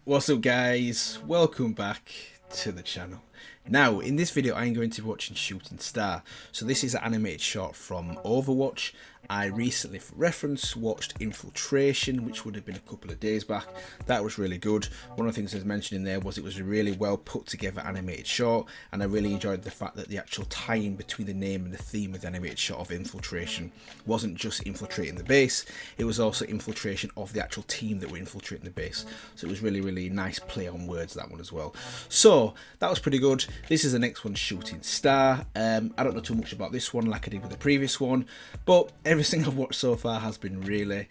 What's up guys, welcome back to the channel. Now in this video I'm going to be watching Shooting Star. So this is an animated short from Overwatch. I recently, for reference, watched Infiltration, which would have been a couple of days back. That was really good. One of the things I was mentioning there was it was a really well put together animated short, and I really enjoyed the fact that the actual tie-in between the name and the theme of the animated short of Infiltration wasn't just infiltrating the base, it was also infiltration of the actual team that were infiltrating the base. So it was really nice play on words, that one as well. So that was pretty good. This is the next one, Shooting Star. I don't know too much about this one like I did with the previous one, but everything I've watched so far has been really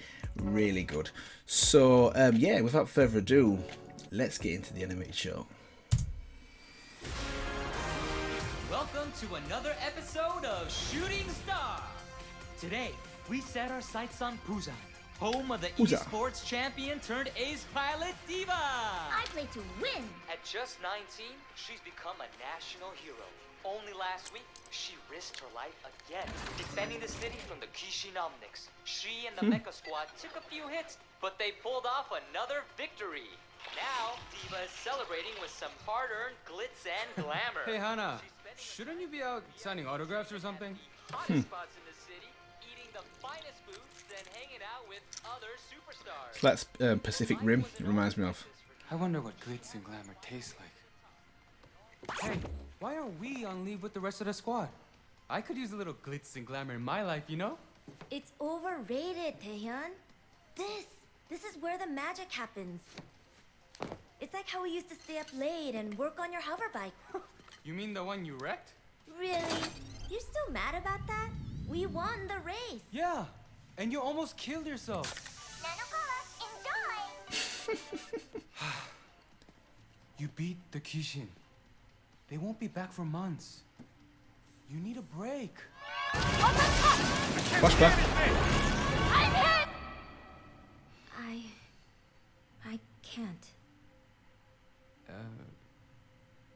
good. So yeah, without further ado, let's get into the animated show. Welcome to another episode of Shooting Star. Today, we set our sights on Busan, home of the esports champion turned ace pilot Diva. I play to win. At just 19, she's become a national hero. Only last week, she risked her life again, defending the city from the Kishin omnics. She and the Mecha squad took a few hits, but they pulled off another victory. Now, Diva is celebrating with some hard-earned glitz and glamour. Hey Hana, shouldn't you be out signing autographs or something? Hottest spots in the city, eating the finest foods, then hanging out with other superstars. So that's Pacific Rim, it reminds me of. I wonder what glitz and glamour tastes like. Hey, why aren't we on leave with the rest of the squad? I could use a little glitz and glamour in my life, you know? It's overrated, Taehyun. This is where the magic happens. It's like how we used to stay up late and work on your hover bike. You mean the one you wrecked? Really? You're still mad about that? We won the race. Yeah, and you almost killed yourself. Enjoy. You beat the Kishin. They won't be back for months. You need a break. Flashback. I'm hit. I can't.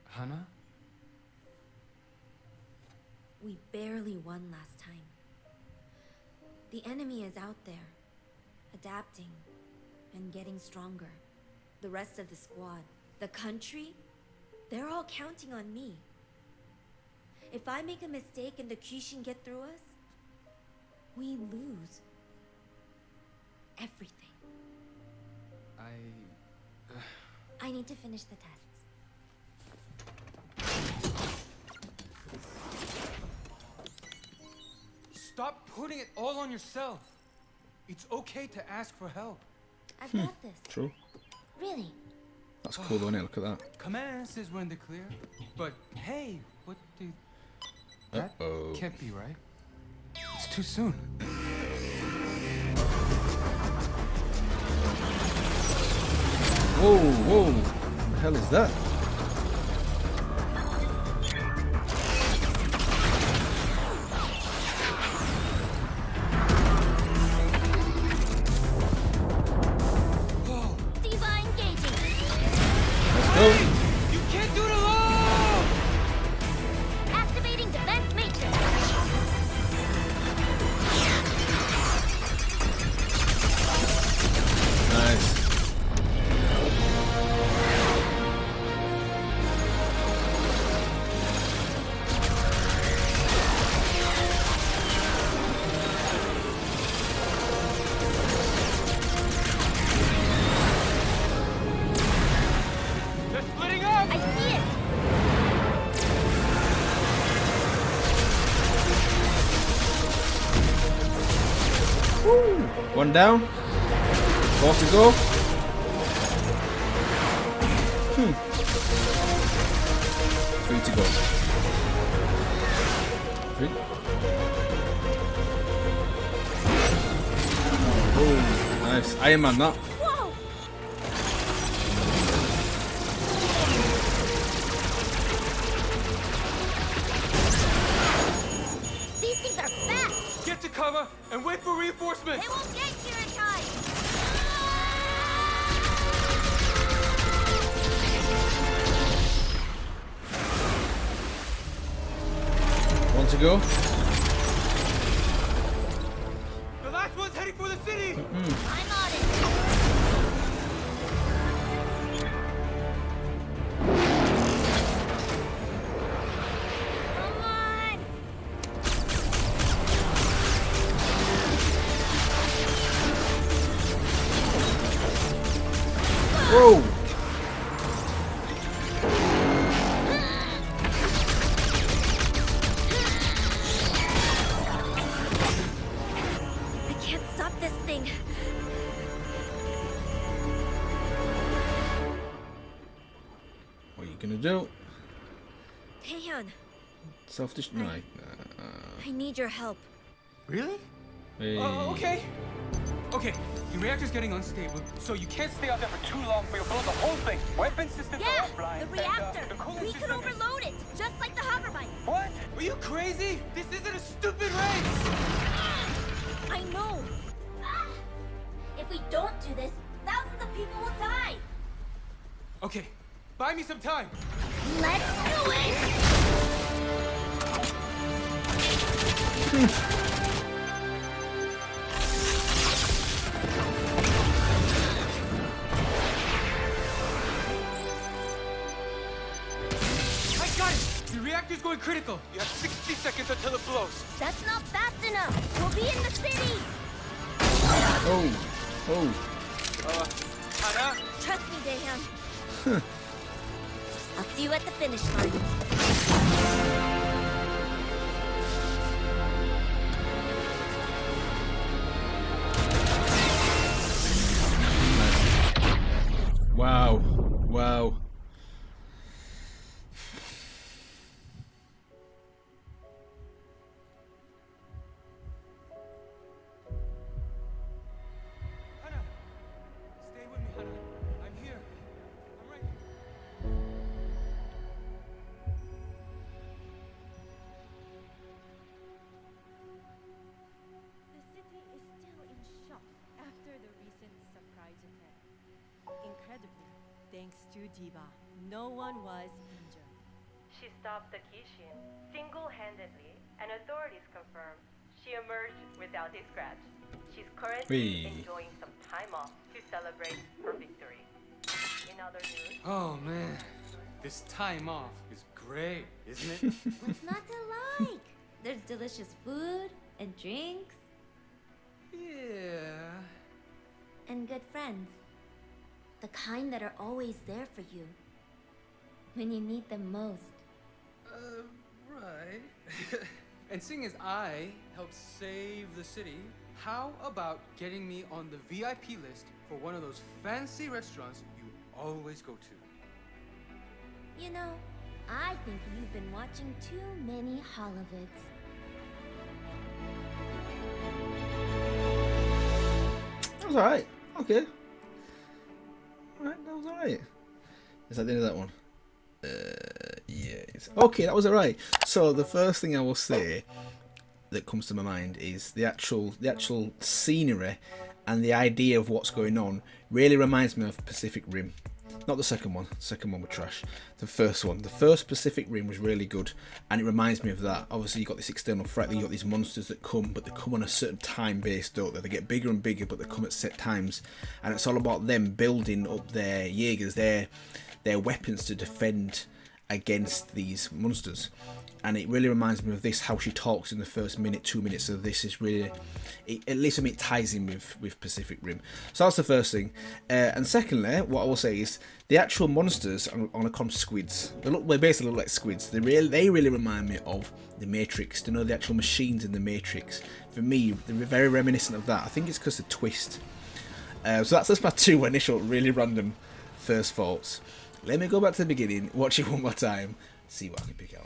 Hana? We barely won last time. The enemy is out there, adapting and getting stronger. The rest of the squad, the country, they're all counting on me. If I make a mistake and the Kishin get through us, we lose everything. I need to finish the tests. Stop putting it all on yourself. It's okay to ask for help. I've got this. True. Really? That's cool though, innit? Look at that. Command says we're in the clear. But hey, what the... That can't be right. It's too soon. Whoa, what the hell is that? Diva engaging. Let's go. You can't do it alone! Activating defense matrix. Nice. They're splitting up! I see it. One down. 4 to go. 3 to go. 3. Oh, nice. Iron Man that. Whoa! These things are fast. Get to cover and wait for reinforcements! They won't get here in time. 1 to go. The last one's heading for the city! I'm on it. Whoa! I can't stop this thing. What are you gonna do? Taehyun, Self-destruct? I need your help. Really? Hey. Oh, okay. Okay, your reactor's getting unstable, so you can't stay out there for too long for you'll blow the whole thing. Weapon systems Yeah, are offline. the reactor. The cooling We could system is- overload it, just like the hover bike. What? Are you crazy? This isn't a stupid race! I know. If we don't do this, thousands of people will die. Okay, buy me some time. Let's do it. I got it! The reactor's going critical. You have 60 seconds until it blows. That's not fast enough. We'll be in the city. Oh! Oh! Hannah? Trust me, Daehyun. I'll see you at the finish line. Wow! Wow! Hannah! Stay with me, Hannah. I'm here. I'm right here. The city is still in shock after the recent surprise attack. Incredibly, thanks to Diva, no one was injured. She stopped the Kishin single-handedly, and authorities confirm she emerged without a scratch. She's currently Whee. enjoying some time off to celebrate her victory. In other news, Oh man, this time off is great, isn't it? What's not to like? There's delicious food and drinks Yeah. and good friends. The kind that are always there for you when you need them most. Right. And seeing as I helped save the city, how about getting me on the VIP list for one of those fancy restaurants you always go to? You know, I think you've been watching too many holovids. That was alright. Okay. Alright, that was alright. Is that the end of that one? Yes. Okay, that was alright. So the first thing I will say that comes to my mind is the actual scenery and the idea of what's going on really reminds me of Pacific Rim. Not the second one. The second one was trash. The first one. The first Pacific Rim was really good, and it reminds me of that. Obviously, you've got this external threat, you've got these monsters that come, but they come on a certain time base, don't they? They get bigger and bigger, but they come at set times, and it's all about them building up their Jaegers, their weapons to defend against these monsters. And it really reminds me of this, how she talks in the first minute, 2 minutes of this is really, at least I mean, it ties in with Pacific Rim. So that's the first thing. And secondly, what I will say is the actual monsters on a con squids. They basically look like squids. They really remind me of the Matrix. You know, the actual machines in the Matrix. For me, they're very reminiscent of that. I think it's because of twist. So that's just my two initial really random first thoughts. Let me go back to the beginning, watch it one more time, see what I can pick out.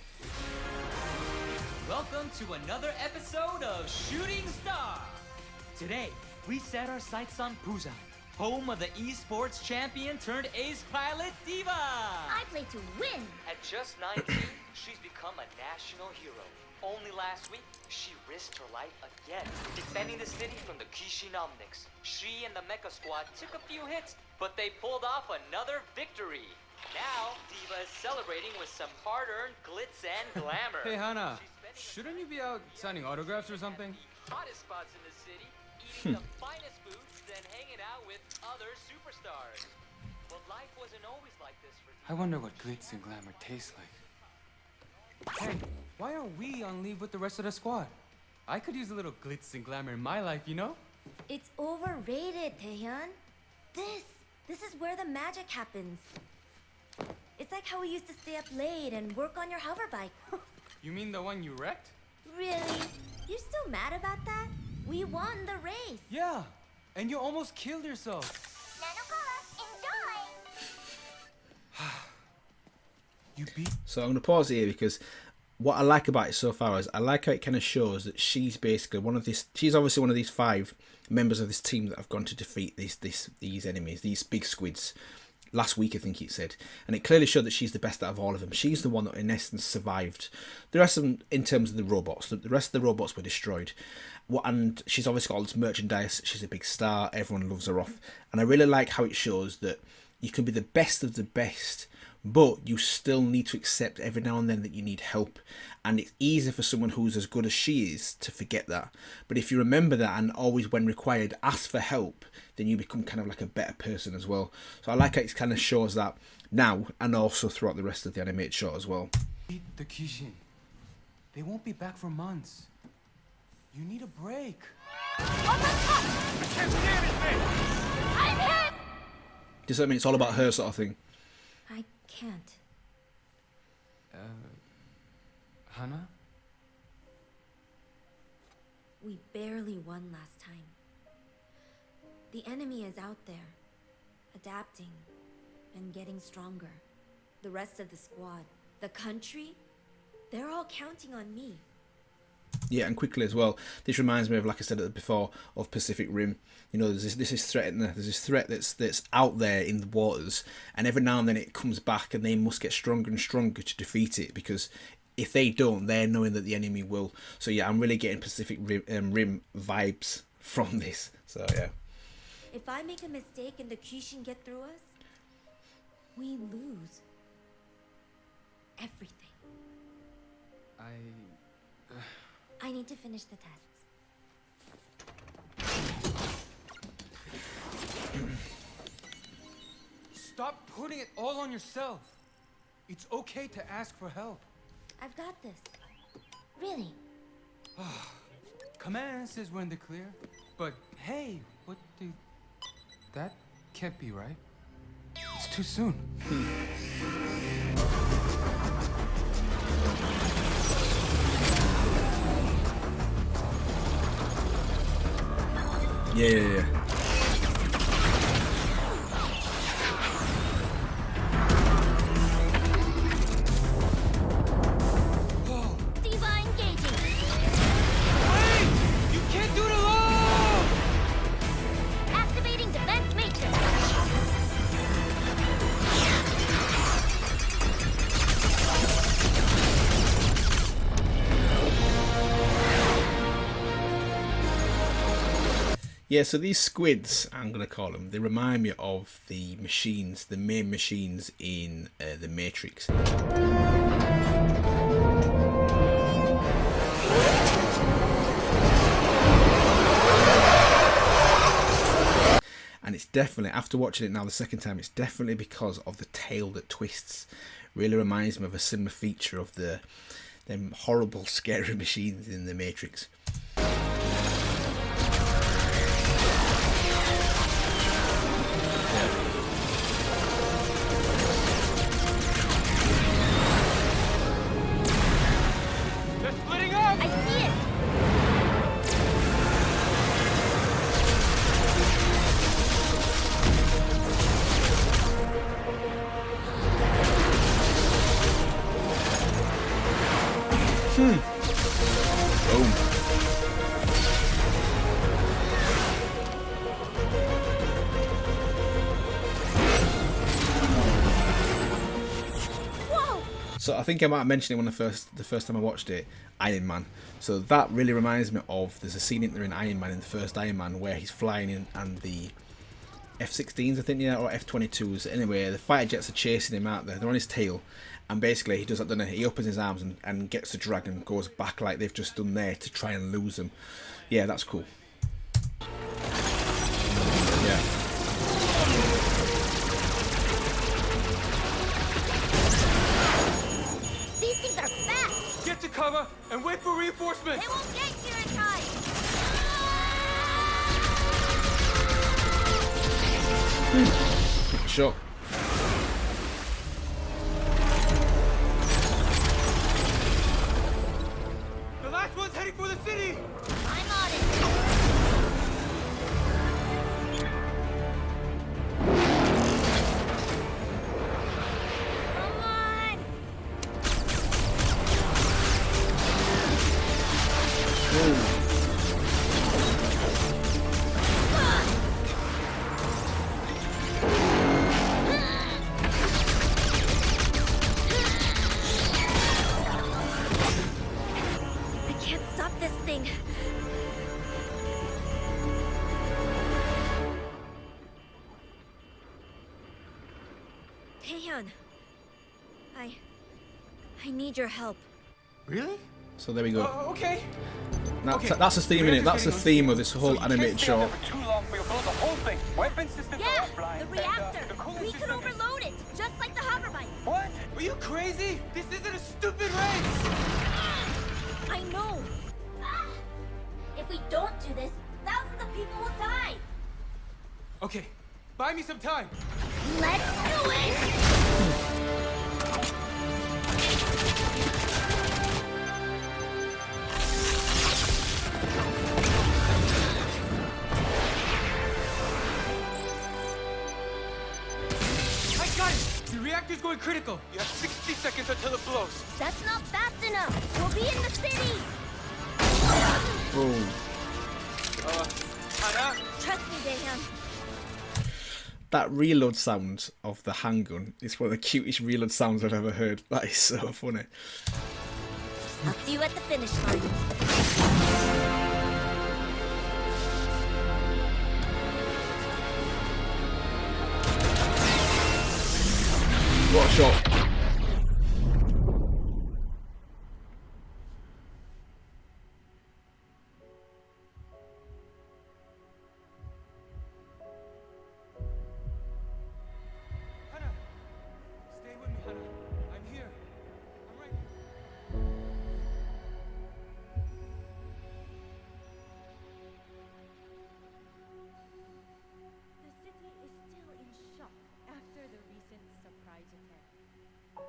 Welcome to another episode of Shooting Star. Today, we set our sights on Busan, home of the esports champion turned ace pilot Diva. I play to win. At just 19, she's become a national hero. Only last week, she risked her life again, defending the city from the Kishin omnics. She and the Mecha Squad took a few hits, but they pulled off another victory. Now, Diva is celebrating with some hard-earned glitz and glamour. Hey, Hannah, She's shouldn't spending you be out signing autographs or something? the hottest spots in the city, eating the finest foods, then hanging out with other superstars. But life wasn't always like this for I wonder what glitz and glamour tastes like. Hey, why aren't we on leave with the rest of the squad? I could use a little glitz and glamour in my life, you know? It's overrated, Taehyun. This This is where the magic happens. It's like how we used to stay up late and work on your hover bike. You mean the one you wrecked? Really? You're still mad about that? We won the race. Yeah, and you almost killed yourself. You beat. So I'm going to pause here because what I like about it so far is I like how it kind of shows that she's basically one of these. She's obviously one of these 5 members of this team that have gone to defeat these enemies, these big squids. Last week, I think it said, and it clearly showed that she's the best out of all of them. She's the one that, in essence, survived. The rest of them, in terms of the robots, the rest of the robots were destroyed. And she's obviously got all this merchandise. She's a big star. Everyone loves her off, and I really like how it shows that you can be the best of the best, but you still need to accept every now and then that you need help. And it's easy for someone who's as good as she is to forget that. But if you remember that and always, when required, ask for help, then you become kind of like a better person as well. So I like how it kind of shows that now and also throughout the rest of the animated shot as well. Beat the Kishin. They won't be back for months. You need a break. Does that mean it's all about her sort of thing? I can't. Hana? We barely won last time. The enemy is out there, adapting and getting stronger. The rest of the squad, the country, they're all counting on me. Yeah, and quickly as well, this reminds me of, like I said before, of Pacific Rim. You know, there's this threat in there. There's this threat that's out there in the waters, and every now and then it comes back, and they must get stronger and stronger to defeat it, because if they don't, they're knowing that the enemy will. So yeah, I'm really getting Pacific Rim vibes from this. So yeah. If I make a mistake and the Kishin get through us, we lose everything. I need to finish the tests. Stop putting it all on yourself. It's okay to ask for help. I've got this. Really. Command says we're in the clear. But hey, what do... That can't be right. It's too soon. Yeah. Diva engaging. Wait! You can't do it alone! Activating defense matrix. Yeah, so these squids, I'm going to call them, they remind me of the machines, the main machines in The Matrix. And it's definitely, after watching it now the second time, it's definitely because of the tail that twists. Really reminds me of a similar feature of them horrible, scary machines in The Matrix. They're splitting up! I see it. Boom. So I think I might have mentioned it when the first time I watched it, Iron Man. So that really reminds me of, there's a scene in there in Iron Man, in the first Iron Man, where he's flying in and the F-16s, I think, yeah, or F-22s. Anyway, the fighter jets are chasing him out there. They're on his tail. And basically he does that, doesn't he? He opens his arms and gets the dragon, goes back like they've just done there to try and lose them. Yeah, that's cool. Yeah. These things are fast. Get to cover and wait for reinforcements! They won't get here in time. shot. The last one's heading for the city! I'm on it. Come on. I can't stop this thing. Taehyun, I need your help. Really? So there we go. Okay. That's the theme in it. That's the theme of this whole animated short. Yeah, the reactor. We could overload it, just like the hoverbike. What? Are you crazy? This isn't a stupid race! I know. If we don't do this, thousands of people will die. Okay, buy me some time. Let's do it. I got it! The reactor's going critical. You have 60 seconds until it blows. That's not fast enough. We'll be in the city. Boom. Hannah? Trust me, Daehyun. That reload sound of the handgun is one of the cutest reload sounds I've ever heard. That is so funny. I'll see you at the finish line. What a shot. Hannah! Stay with me, Hannah. I'm here. I'm right here. The city is still in shock after the recent surprise attack.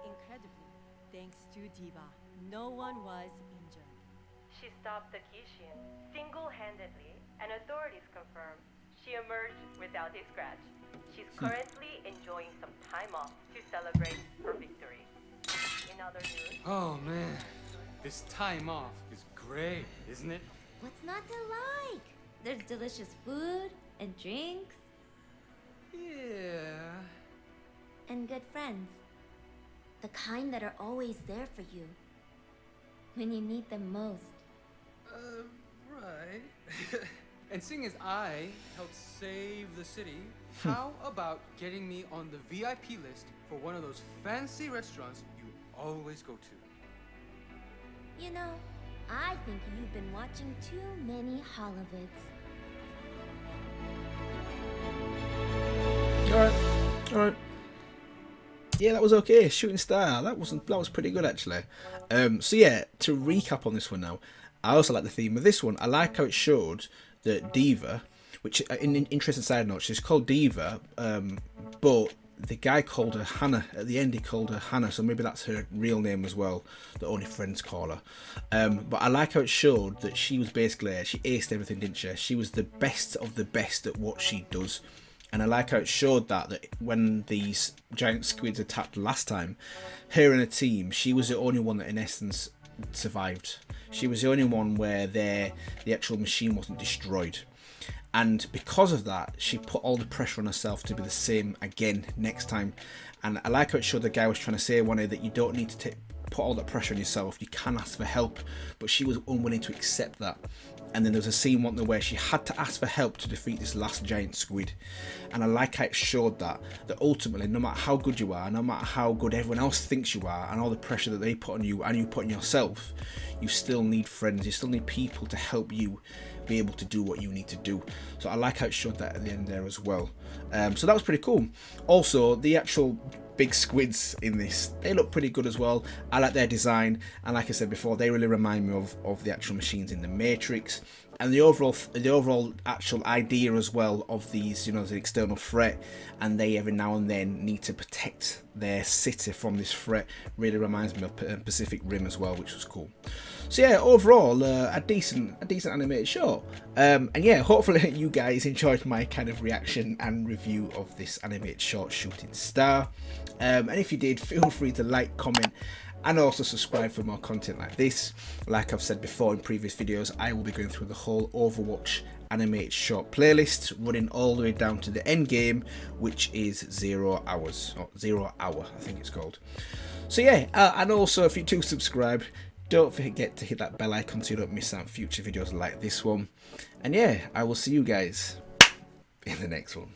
Incredibly, thanks to Diva, no one was injured. She stopped the Kishin single-handedly, and authorities confirm she emerged without a scratch. She's currently enjoying some time off to celebrate her victory. In other news, Oh man, this time off is great, isn't it? What's not to like? There's delicious food and drinks Yeah. and good friends. The kind that are always there for you when you need them most. Right. And seeing as I helped save the city, how about getting me on the VIP list for one of those fancy restaurants you always go to? You know, I think you've been watching too many holovids. Alright. Yeah, that was okay. Shooting star. That was pretty good actually. So yeah, to recap on this one now, I also like the theme of this one. I like how it showed that Diva, which in interesting side note, she's called Diva, but the guy called her Hannah. At the end he called her Hannah, so maybe that's her real name as well, that only friends call her. But I like how it showed that she was basically, she aced everything, didn't she? She was the best of the best at what she does. And I like how it showed that when these giant squids attacked last time, her and her team, she was the only one that in essence survived. She was the only one where the actual machine wasn't destroyed. And because of that, she put all the pressure on herself to be the same again next time. And I like how it showed the guy was trying to say one day that you don't need to put all that pressure on yourself. You can ask for help. But she was unwilling to accept that. And then there was a scene where she had to ask for help to defeat this last giant squid. And I like how it showed that ultimately, no matter how good you are, no matter how good everyone else thinks you are, and all the pressure that they put on you and you put on yourself, you still need friends, you still need people to help you be able to do what you need to do. So I like how it showed that at the end there as well. So that was pretty cool. Also, the actual big squids in this, they look pretty good as well. I like their design, and like I said before, they really remind me of the actual machines in the Matrix. and the overall actual idea as well of these, you know, the external threat, and they every now and then need to protect their city from this threat, really reminds me of Pacific Rim as well, which was cool. So yeah, overall a decent animated short, and yeah, hopefully you guys enjoyed my kind of reaction and review of this animated short, Shooting Star. And if you did, feel free to like, comment, and also subscribe for more content like this. Like I've said before in previous videos, I will be going through the whole Overwatch animated short playlist, running all the way down to the end game, which is 0 hours, or 0 hour I think it's called. So yeah, and also if you do subscribe, don't forget to hit that bell icon so you don't miss out on future videos like this one. And yeah, I will see you guys in the next one.